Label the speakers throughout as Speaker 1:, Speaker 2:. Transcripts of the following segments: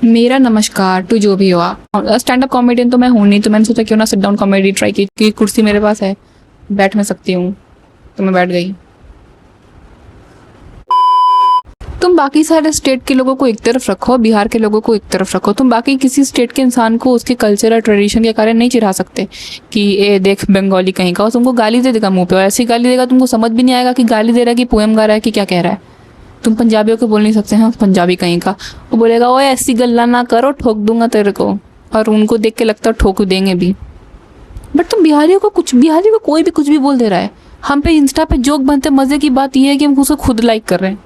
Speaker 1: मेरा नमस्कार टू जो भी हो आप। स्टैंड अप कॉमेडियन तो मैं हूँ नहीं, तो मैंने सोचा क्यों ना सिट डाउन कॉमेडी ट्राई की, कि कुर्सी मेरे पास है, बैठ मैं सकती हूँ, तो मैं बैठ गई। तुम बाकी सारे स्टेट के लोगों को एक तरफ रखो, बिहार के लोगों को एक तरफ रखो। तुम बाकी किसी स्टेट के इंसान को उसके कल्चर और ट्रेडिशन के कारण नहीं चिढ़ा सकते कि ए देख बंगाली कहीं का, और तुमको गाली दे देगा मुंह पे, और ऐसी गाली देगा तुमको समझ भी नहीं आएगा कि गाली दे रहा है कि पोएम गा रहा है कि क्या कह रहा है। तुम पंजाबियों को बोल नहीं सकते हैं पंजाबी कहीं का, वो बोलेगा ओए ऐसी गल्ला ना करो, ठोक दूंगा तेरे को, और उनको देख के लगता है ठोक देंगे भी। बट तुम बिहारियों को कोई भी कुछ भी बोल दे रहा है। हम पे इंस्टा पे जोक बनते, मजे की बात यह है कि हम उसको खुद लाइक कर रहे हैं,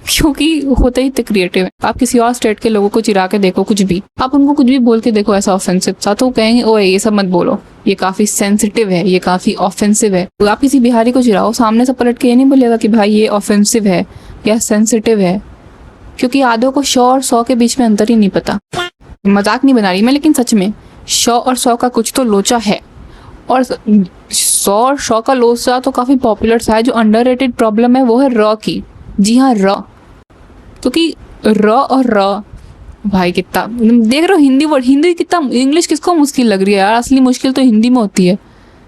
Speaker 1: क्योंकि होते ही इतने क्रिएटिव है। आप किसी और स्टेट के लोगों को चिढ़ा के देखो, कुछ भी आप उनको कुछ भी बोल के देखो ऐसा ऑफेंसिव सा, तो कहेंगे ओए ये सब मत बोलो, ये काफी सेंसिटिव है, ये काफी ऑफेंसिव है। तो आप किसी बिहारी को चिढ़ाओ, सामने से पलट के ये नहीं बोलेगा कि भाई ये ऑफेंसिव है या सेंसिटिव है, क्योंकि आधों को 100 और 100 के बीच में अंतर ही नहीं पता। मजाक नहीं बना रही मैं, लेकिन सच में 100 और 100 का कुछ तो लोचा है, और 100 और 100 का लोचा तो काफी पॉपुलर सा है। जो अंडररेटेड प्रॉब्लम है वो है र की। जी हाँ, र, क्योंकि र और र भाई कितना देख रहे हो, हिंदी वर्ड, हिंदी कितना, इंग्लिश किसको मुश्किल लग रही है यार, असली मुश्किल तो हिंदी में होती है।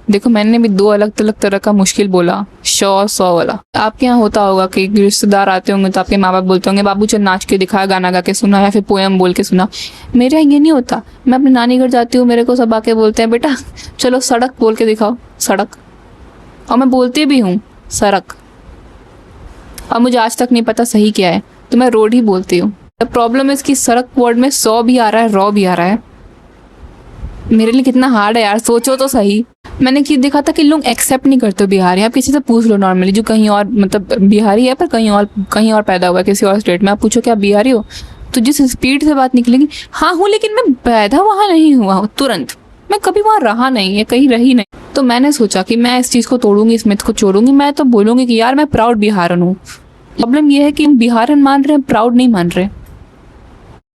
Speaker 1: देखो मैंने भी 2 अलग अलग तरह का मुश्किल बोला, 100 और 100 वाला। आपके यहाँ होता होगा कि रिश्तेदार आते होंगे तो आपके माँ बाप बोलते होंगे बाबू चल नाच के दिखा, गाना गा के सुना, या फिर पोएम बोल के सुना। मेरे यहाँ ये नहीं होता। मैं अपनी नानी घर जाती हूँ, मेरे को सब आके बोलते हैं बेटा चलो सड़क बोल के दिखाओ, सड़क, और मैं बोलती भी हूँ सड़क, और मुझे आज तक नहीं पता सही क्या है, तो मैं रोड ही बोलती हूँ। प्रॉब्लम है इसकी, सड़क वर्ड में 100 भी आ रहा है, रॉ भी आ रहा है। मेरे लिए कितना हार्ड है यार, सोचो तो सही। मैंने कि देखा था कि लोग एक्सेप्ट नहीं करते बिहारी। आप किसी से पूछ लो नॉर्मली, जो कहीं और मतलब बिहारी है पर कहीं और पैदा हुआ है किसी और स्टेट में, आप पूछो क्या आप बिहारी हो, तो जिस स्पीड से बात निकलेगी, हाँ हूँ लेकिन मैं पैदा वहाँ नहीं हुआ हूँ, तुरंत मैं कभी वहाँ रहा नहीं है, कहीं रही नहीं। तो मैंने सोचा कि मैं इस चीज़ को तोड़ूंगी, इस मिथ को छोड़ूंगी। मैं तो बोलूंगी कि यार मैं प्राउड बिहारन हूँ। प्रॉब्लम यह है कि बिहारन मान रहे हैं, प्राउड नहीं मान रहे।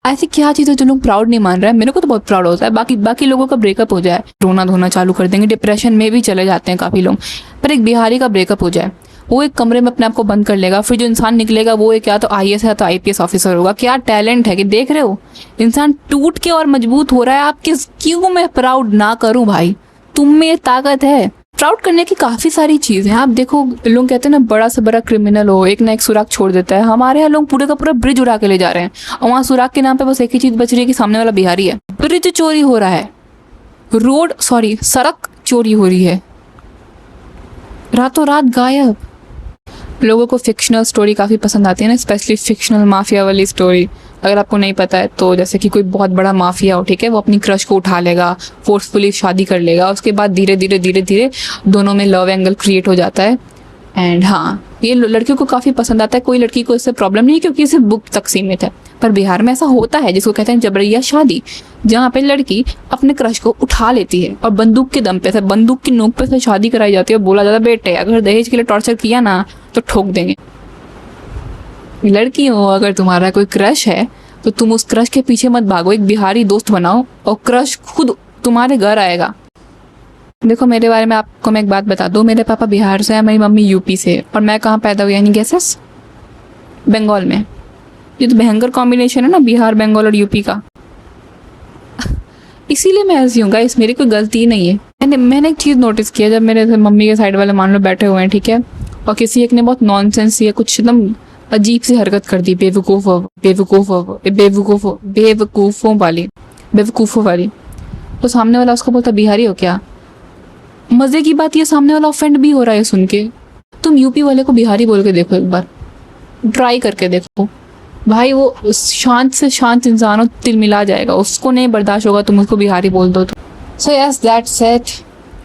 Speaker 1: ऐसी क्या चीज़ है जो लोग प्राउड नहीं मान रहे हैं? मेरे को तो बहुत प्राउड होता है। बाकी लोगों का ब्रेकअप हो जाए, रोना धोना चालू कर देंगे, डिप्रेशन में भी चले जाते हैं काफ़ी लोग, पर एक बिहारी का ब्रेकअप हो जाए, वो एक कमरे में अपने आप को बंद कर लेगा, फिर जो इंसान निकलेगा वो एक या तो IAS है तो IPS ऑफिसर होगा। क्या टैलेंट है कि देख रहे हो, इंसान टूट के और मजबूत हो रहा है। आप क्यों मैं प्राउड ना करूं भाई? तुम में ताकत है। प्राउड करने की काफ़ी सारी चीज़ है। आप देखो, लोग कहते हैं ना बड़ा से बड़ा क्रिमिनल हो एक ना एक सुराग छोड़ देता है। हमारे यहाँ लोग पूरे का पूरा ब्रिज उड़ा के ले जा रहे हैं, और वहाँ सुराग के नाम पे बस एक ही चीज़ बच रही है कि सामने वाला बिहारी है। ब्रिज चोरी हो रहा है, सड़क चोरी हो रही है, रातों रात गायब। लोगों को फिक्शनल स्टोरी काफ़ी पसंद आती है ना, स्पेशली फिक्शनल माफिया वाली स्टोरी। अगर आपको नहीं पता है तो जैसे कि कोई बहुत बड़ा माफिया हो, ठीक है, वो अपनी क्रश को उठा लेगा, फोर्सफुली शादी कर लेगा, उसके बाद धीरे धीरे दोनों में लव एंगल क्रिएट हो जाता है। एंड हाँ, ये लड़कियों को काफ़ी पसंद आता है। कोई लड़की को इससे प्रॉब्लम नहीं है क्योंकि इसे बुक तक सीमित है, पर बिहार में ऐसा होता है जिसको कहते हैं जबरिया शादी, जहाँ पे लड़की अपने क्रश को उठा लेती है और बंदूक के दम पे से, बंदूक की नोक पे से शादी कराई जाती है। बोला जाता है बेटे अगर दहेज के लिए टॉर्चर किया ना तो ठोक देंगे। लड़की हो, अगर तुम्हारा कोई क्रश है तो तुम उस क्रश के पीछे मत भागो, एक बिहारी दोस्त बनाओ और क्रश खुद तुम्हारे घर आएगा। देखो मेरे बारे में आपको मैं एक बात बता दूं, मेरे पापा बिहार से है, मेरी मम्मी यूपी से, और मैं कहाँ पैदा हुई यानी गेसेस, बंगाल में। ये तो भयंकर कॉम्बिनेशन है ना, बिहार, बंगाल और यूपी का। इसीलिए मैं ऐसी हूँ गाइस, मेरी कोई गलती नहीं है। मैंने एक चीज़ नोटिस किया, जब मेरे मम्मी के साइड वाले मान लो बैठे हुए हैं, ठीक है, और किसी एक ने बहुत नॉनसेंस या कुछ एकदम अजीब सी हरकत कर दी, बेवकूफ़ों वाली, तो सामने वाला उसको बोलता बिहारी हो क्या? मजे की बात ये, सामने वाला ऑफेंड भी हो रहा है सुन के। तुम यूपी वाले को बिहारी बोल के देखो, एक बार ट्राई करके देखो भाई, वो शांत से शांत इंसान हो, तिल मिला जाएगा, उसको नहीं बर्दाश्त होगा तुम उसको बिहारी बोल दो तो। So yes that's it.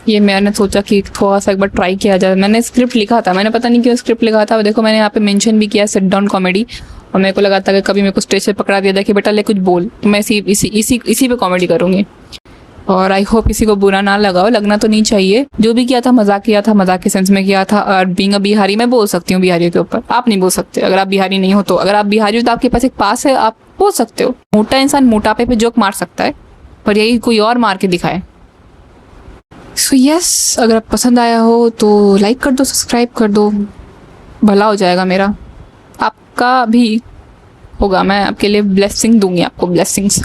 Speaker 1: ये मैंने सोचा कि थोड़ा सा एक बार ट्राई किया जाए। मैंने स्क्रिप्ट लिखा था, मैंने पता नहीं क्यों स्क्रिप्ट लिखा था, देखो मैंने यहाँ पे मेंशन भी किया सिट डाउन कॉमेडी, और मेरे को लगा था कि कभी मेरे को स्टेज पे पकड़ा दिया था कि बेटा ले कुछ बोल, तो मैं इसी पे कॉमेडी करूँगी। और आई होप किसी को बुरा ना लगा हो, लगना तो नहीं चाहिए। जो भी किया था मजाक के सेंस में किया था। और बीइंग अ बिहारी मैं बोल सकती हूँ बिहारियों के ऊपर, आप नहीं बोल सकते। अगर आप बिहारी नहीं हो तो, अगर आप बिहारी हो तो आपके पास एक पास है, आप बोल सकते हो। मोटा इंसान मोटापे पे जोक मार सकता है, पर यही कोई और मार के दिखाए। सो यस, अगर आप पसंद आया हो तो लाइक कर दो, सब्सक्राइब कर दो, भला हो जाएगा मेरा, आपका भी होगा, मैं आपके लिए ब्लेसिंग दूंगी, आपको ब्लेसिंग्स।